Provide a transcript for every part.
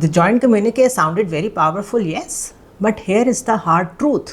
The joint communique sounded very powerful, yes, but here is the hard truth.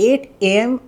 8 AM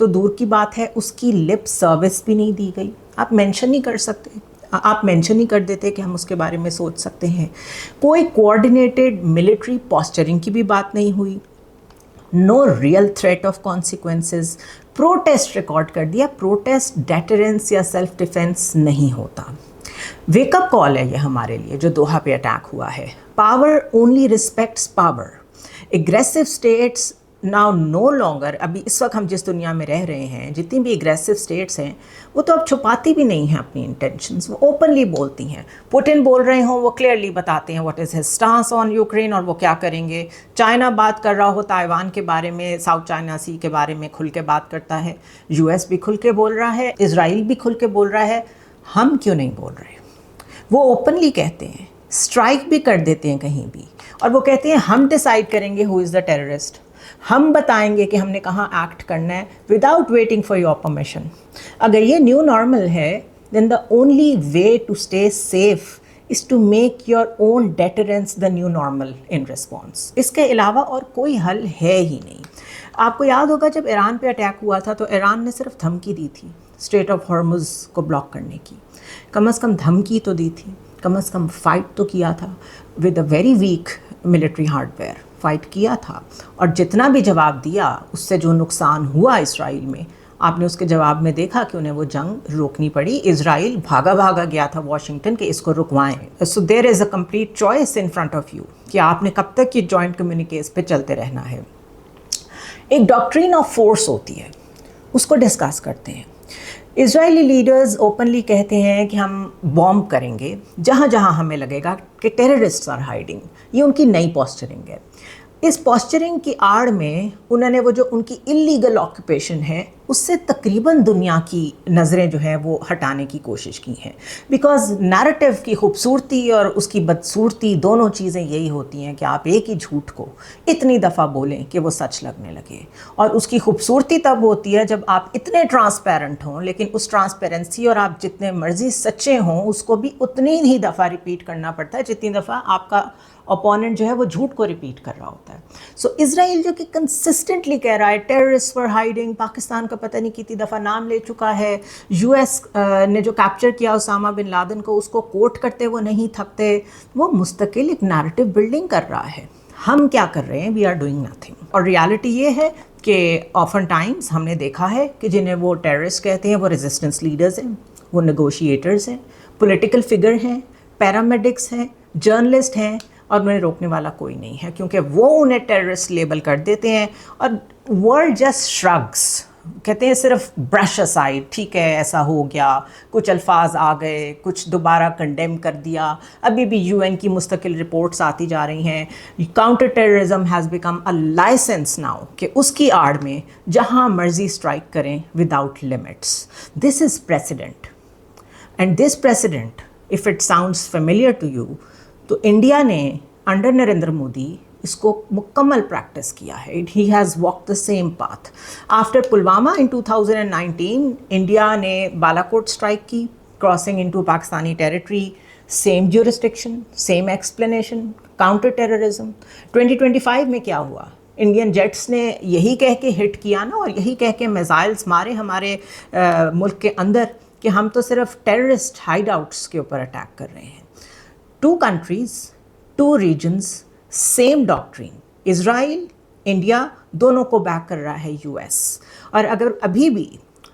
تو دور کی بات ہے اس کی لپ سروس بھی نہیں دی گئی. آپ مینشن نہیں کر سکتے, آپ مینشن نہیں کر دیتے کہ ہم اس کے بارے میں سوچ سکتے ہیں. کوئی کوآرڈینیٹڈ ملٹری پوسچرنگ کی بھی بات نہیں ہوئی. No real threat of consequences. Protest record کر دیا. پروٹیسٹ ڈیٹرنس یا سیلف ڈیفینس نہیں ہوتا. ویک اپ کال ہے یہ ہمارے لیے جو دوحہ پہ اٹیک ہوا ہے. Power only respects power. Aggressive states now no longer, ابھی اس وقت ہم جس دنیا میں رہ رہے ہیں, جتنی بھی اگریسو اسٹیٹس ہیں وہ تو اب چھپاتی بھی نہیں ہیں اپنی انٹینشنز, وہ اوپنلی بولتی ہیں. پوٹن بول رہے ہوں وہ کلیئرلی بتاتے ہیں what is his stance on Ukraine اور وہ کیا کریں گے. چائنا بات کر رہا ہو تائیوان کے بارے میں, ساؤتھ چائنا سی کے بارے میں کھل کے بات کرتا ہے. یو ایس بھی کھل کے بول رہا ہے, اسرائیل بھی کھل کے بول رہا ہے. ہم کیوں نہیں بول رہے؟ وہ اوپنلی کہتے ہیں, اسٹرائک بھی کر دیتے ہیں کہیں بھی, اور وہ کہتے ہیں ہم ڈیسائیڈ کریں گے ہو از دا ٹیررسٹ, ہم بتائیں گے کہ ہم نے کہاں ایکٹ کرنا ہے without waiting for your permission. اگر یہ نیو نارمل ہے then the only way to stay safe is to make your own deterrence the new normal in response. اس کے علاوہ اور کوئی حل ہے ہی نہیں. آپ کو یاد ہوگا جب ایران پہ اٹیک ہوا تھا تو ایران نے صرف دھمکی دی تھی اسٹریٹ آف ہارمز کو بلاک کرنے کی. کم از کم دھمکی تو دی تھی, کم از کم فائٹ تو کیا تھا with a very weak military hard where. Fight کیا تھا, اور جتنا بھی جواب دیا اس سے جو نقصان ہوا اسرائیل میں, آپ نے اس کے جواب میں دیکھا کہ انہیں وہ جنگ روکنی پڑی. اسرائیل بھاگا گیا تھا واشنگٹن کہ اس کو رکوائیں. So there is a complete choice in front of you کہ آپ نے کب تک یہ جوائنٹ کمیونیکیز پہ چلتے رہنا ہے. ایک ڈاکٹرین آف فورس ہوتی ہے, اس کو ڈسکس کرتے ہیں. اسرائیلی لیڈرز اوپنلی کہتے ہیں کہ ہم بومب کریں گے جہاں جہاں ہمیں لگے گا کہ ٹیررسٹس آر ہائیڈنگ. یہ ان کی نئی پوسچرنگ ہے. اس پوسچرنگ کی آڑ میں انہوں نے وہ جو ان کی اللیگل آکوپیشن ہے اس سے تقریباً دنیا کی نظریں جو ہے وہ ہٹانے کی کوشش کی ہیں. بیکاز نیریٹو کی خوبصورتی اور اس کی بدصورتی دونوں چیزیں یہی ہوتی ہیں کہ آپ ایک ہی جھوٹ کو اتنی دفعہ بولیں کہ وہ سچ لگنے لگے. اور اس کی خوبصورتی تب ہوتی ہے جب آپ اتنے ٹرانسپیرنٹ ہوں, لیکن اس ٹرانسپیرنسی اور آپ جتنے مرضی سچے ہوں اس کو بھی اتنی ہی دفعہ ریپیٹ کرنا پڑتا ہے جتنی دفعہ آپ کا اپوننٹ جو ہے وہ جھوٹ کو ریپیٹ کر رہا ہوتا ہے. سو اسرائیل جو کہ کنسسٹنٹلی کہہ رہا ہے ٹیررسٹ فار ہائیڈنگ, پاکستان کا پتہ نہیں کتنی دفعہ نام لے چکا ہے, یو ایس نے جو کیپچر کیا اسامہ بن لادن کو اس کو کوٹ کرتے وہ نہیں تھکتے, وہ مستقل ایک نیریٹو بلڈنگ کر رہا ہے. ہم کیا کر رہے ہیں؟ We are doing nothing. اور ریالٹی یہ ہے کہ آفن ٹائمز ہم نے دیکھا ہے کہ جنہیں وہ ٹیررسٹ کہتے ہیں وہ ریزسٹنس لیڈرز ہیں, وہ نیگوشیٹرز ہیں, پولیٹیکل فگر ہیں, پیرامیڈکس ہیں, جرنلسٹ ہیں, اور انہیں روکنے والا کوئی نہیں ہے کیونکہ وہ انہیں ٹیررسٹ لیبل کر دیتے ہیں. اور ورلڈ جسٹ شرگس, کہتے ہیں صرف برش اسائڈ, ٹھیک ہے ایسا ہو گیا, کچھ الفاظ آ گئے, کچھ دوبارہ کنڈیم کر دیا. ابھی بھی یو این کی مستقل رپورٹس آتی جا رہی ہیں. Counter terrorism has become a licence now کہ اس کی آڑ میں جہاں مرضی اسٹرائک کریں without limits. This is precedent, and this precedent if it sounds familiar to you, تو انڈیا نے انڈر نریندر مودی اس کو مکمل پریکٹس کیا ہے. He has walk the same path. After Pulwama in 2019 India نے بالاکوٹ اسٹرائک کی, crossing into Pakistani territory, same jurisdiction, same explanation, counter terrorism. 2025 میں کیا ہوا؟ انڈین جیٹس نے یہی کہہ کے ہٹ کیا نا, اور یہی کہہ کے میزائلس مارے ہمارے ملک کے اندر کہ ہم تو صرف ٹیررسٹ ہائیڈ آؤٹس کے اوپر اٹیک کر رہے ہیں. 2 countries, 2 regions, same doctrine. اسرائیل, انڈیا دونوں کو بیک کر رہا ہے یو ایس. اور اگر ابھی بھی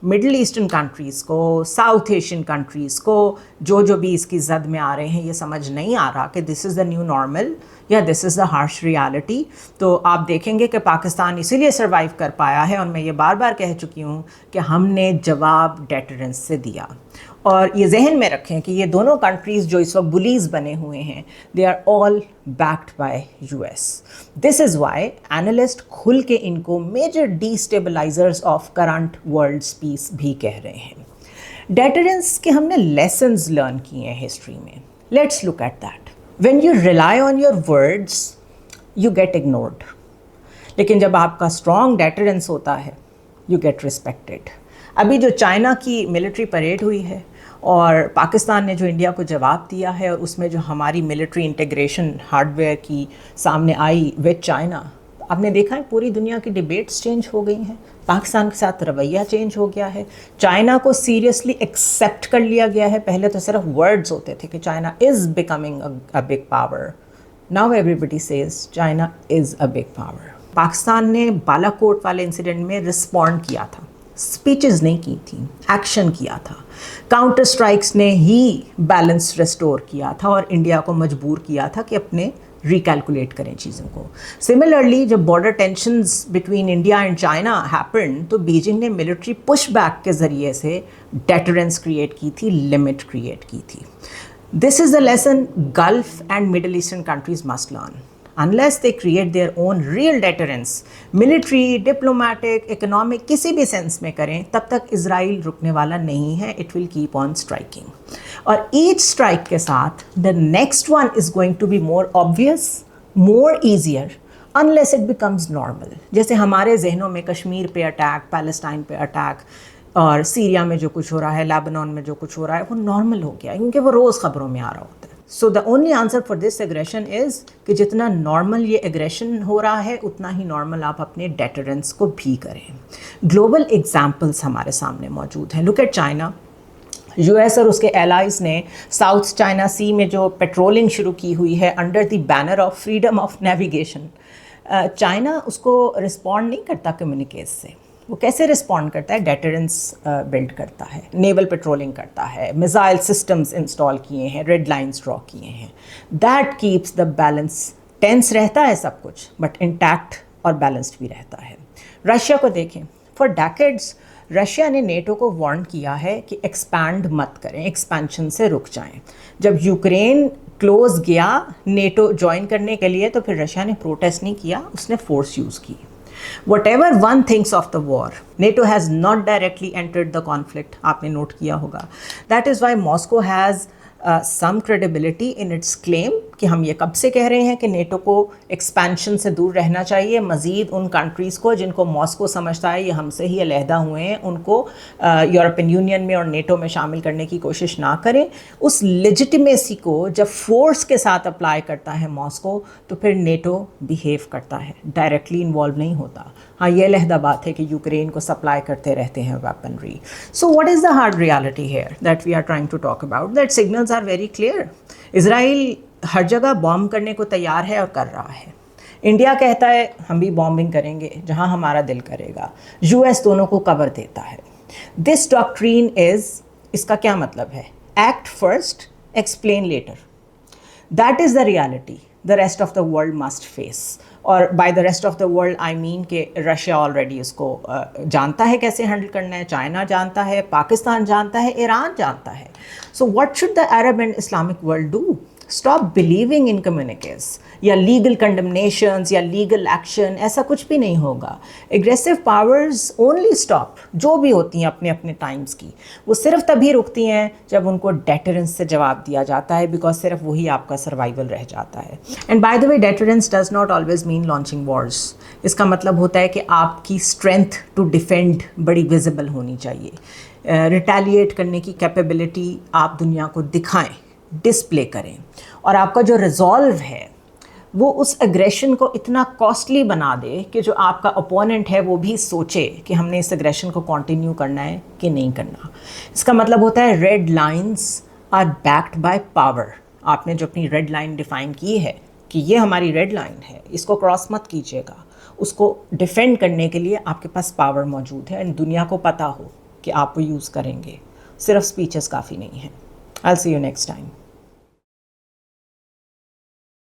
مڈل ایسٹرن کنٹریز کو, ساؤتھ ایشین کنٹریز کو جو بھی اس کی زد میں آ رہے ہیں یہ سمجھ نہیں آ رہا کہ دس از دا نیو نارمل یا دس از دا ہارش ریالٹی, تو آپ دیکھیں گے کہ پاکستان اسی لیے سروائیو کر پایا ہے. اور میں یہ بار بار کہہ چکی ہوں کہ ہم نے جواب ڈیٹرنس سے دیا. اور یہ ذہن میں رکھیں کہ یہ دونوں کنٹریز جو اس وقت بلیز بنے ہوئے ہیں they are all backed by US ایس. دس از وائی اینالسٹ کھل کے ان کو major destabilizers of current world peace بھی کہہ رہے ہیں. ڈیٹرنس کے ہم نے لیسنز لرن کیے ہیں ہسٹری میں. Let's look at that. When you rely on your words you get ignored, لیکن جب آپ کا اسٹرانگ ڈیٹرنس ہوتا ہے یو گیٹ ریسپیکٹڈ. ابھی جو چائنا کی ملٹری پریڈ ہوئی ہے اور پاکستان نے جو انڈیا کو جواب دیا ہے, اور اس میں جو ہماری ملٹری انٹیگریشن ہارڈ ویئر کی سامنے آئی وتھ چائنا, آپ نے دیکھا ہے پوری دنیا کی ڈیبیٹس چینج ہو گئی ہیں, پاکستان کے ساتھ رویہ چینج ہو گیا ہے, چائنا کو سیریسلی ایکسیپٹ کر لیا گیا ہے. پہلے تو صرف ورڈز ہوتے تھے کہ China is becoming a big power, now everybody says China is a big power. Pakistan نے بالا کوٹ والے انسیڈنٹ میں رسپونڈ کیا تھا, اسپیچز نہیں کی تھیں, ایکشن کیا تھا. کاؤنٹر اسٹرائکس نے ہی بیلنس ریسٹور کیا تھا اور انڈیا کو مجبور کیا تھا کہ اپنے ریکیلکولیٹ کریں چیزوں کو. سملرلی جب border tensions between India and China happen تو بیجنگ نے ملٹری پش بیک کے ذریعے سے ڈیٹرنس کریٹ کی تھی, لمٹ کریٹ کی تھی. دس از the lesson Gulf and Middle Eastern countries must learn. Unless they create their own real deterrence, military, diplomatic, economic, کسی بھی سینس میں کریں, تب تک اسرائیل رکنے والا نہیں ہے. It will keep on striking. اور each strike کے ساتھ the next one is going to be more obvious, more easier, unless it becomes normal. جیسے ہمارے ذہنوں میں کشمیر پہ اٹیک, پیلسٹائن پہ اٹیک, اور سیریا میں جو کچھ ہو رہا ہے, لیبنان میں جو کچھ ہو رہا ہے, وہ نارمل ہو گیا کیونکہ وہ روز خبروں میں آ رہا ہوتا ہے. So the only answer for this aggression is کہ جتنا نارمل یہ ایگریشن ہو رہا ہے اتنا ہی نارمل آپ اپنے ڈیٹرنس کو بھی کریں. گلوبل ایگزامپلس ہمارے سامنے موجود ہیں. Look at China. U S اور اس کے ایلائز نے ساؤتھ چائنا سی میں جو پیٹرولنگ شروع کی ہوئی ہے under the banner of freedom of navigation, China اس کو رسپونڈ نہیں کرتا کمیونیکیز سے. وہ کیسے رسپونڈ کرتا ہے؟ ڈیٹرنس بلڈ کرتا ہے, نیول پیٹرولنگ کرتا ہے, میزائل سسٹمز انسٹال کیے ہیں, ریڈ لائنز ڈرا کیے ہیں. That keeps the balance. Tense رہتا ہے سب کچھ بٹ انٹیکٹ اور بیلنسڈ بھی رہتا ہے. رشیا کو دیکھیں, فار ڈیکیڈز رشیا نے نیٹو کو وارن کیا ہے کہ ایکسپینڈ مت کریں, ایکسپینشن سے رک جائیں. جب یوکرین کلوز گیا نیٹو جوائن کرنے کے لیے تو پھر رشیا نے پروٹیسٹ نہیں کیا, اس نے فورس یوز کی. Whatever one thinks of the war, NATO has not directly entered the conflict. آپ نے نوٹ کیا ہوگا. That is why Moscow has some credibility in its claim کہ ہم یہ کب سے کہہ رہے ہیں کہ نیٹو کو ایکسپینشن سے دور رہنا چاہیے. مزید ان کنٹریز کو جن کو ماسکو سمجھتا ہے یہ ہم سے ہی علیحدہ ہوئے ہیں, ان کو یورپین یونین میں اور نیٹو میں شامل کرنے کی کوشش نہ کریں. اس لیجٹیمیسی کو جب فورس کے ساتھ اپلائی کرتا ہے ماسکو تو پھر نیٹو بیہیو کرتا ہے, ڈائریکٹلی انوالو نہیں ہوتا. ہاں یہ علیحدہ بات ہے کہ یوکرین کو سپلائی کرتے رہتے ہیں weaponry. So what is the hard reality here that we are trying to talk about? That signals are very clear. Israel ہر جگہ بامب کرنے کو تیار ہے اور کر رہا ہے. انڈیا کہتا ہے ہم بھی بامبنگ کریں گے جہاں ہمارا دل کرے گا. یو ایس دونوں کو کور دیتا ہے. دس ڈاکٹرین از, اس کا کیا مطلب ہے؟ Act first, explain later. That is the reality the rest of the world must face. اور by the rest of the world I mean کہ رشیا آلریڈی اس کو جانتا ہے کیسے ہینڈل کرنا ہے, چائنا جانتا ہے, پاکستان جانتا ہے, ایران جانتا ہے. So what should the Arab and Islamic world do? Stop believing in communiques یا لیگل کنڈمنیشنز یا لیگل ایکشن, ایسا کچھ بھی نہیں ہوگا. اگریسو پاورز اونلی اسٹاپ, جو بھی ہوتی ہیں اپنے اپنے ٹائمز کی, وہ صرف تبھی رکتی ہیں جب ان کو ڈیٹرنس سے جواب دیا جاتا ہے, بیکاز صرف وہی آپ کا سروائیول رہ جاتا ہے. And by the way deterrence does not always mean launching wars. اس کا مطلب ہوتا ہے کہ آپ کی اسٹرینتھ ٹو ڈیفینڈ بڑی ویزیبل ہونی چاہیے. ریٹیلیٹ کرنے کی کیپیبلٹی آپ دنیا کو دکھائیں, ڈسپلے کریں, اور آپ کا جو ریزالو ہے وہ اس اگریشن کو اتنا کاسٹلی بنا دے کہ جو آپ کا اپوننٹ ہے وہ بھی سوچے کہ ہم نے اس اگریشن کو کنٹینیو کرنا ہے کہ نہیں کرنا. اس کا مطلب ہوتا ہے red lines are backed by power. آپ نے جو اپنی ریڈ لائن ڈیفائن کی ہے کہ یہ ہماری ریڈ لائن ہے, اس کو کراس مت کیجیے گا, اس کو ڈیفینڈ کرنے کے لیے آپ کے پاس پاور موجود ہے, اینڈ دنیا کو پتہ ہو کہ آپ وہ یوز کریں گے. صرف اسپیچز کافی نہیں ہیں. I'll see you next time.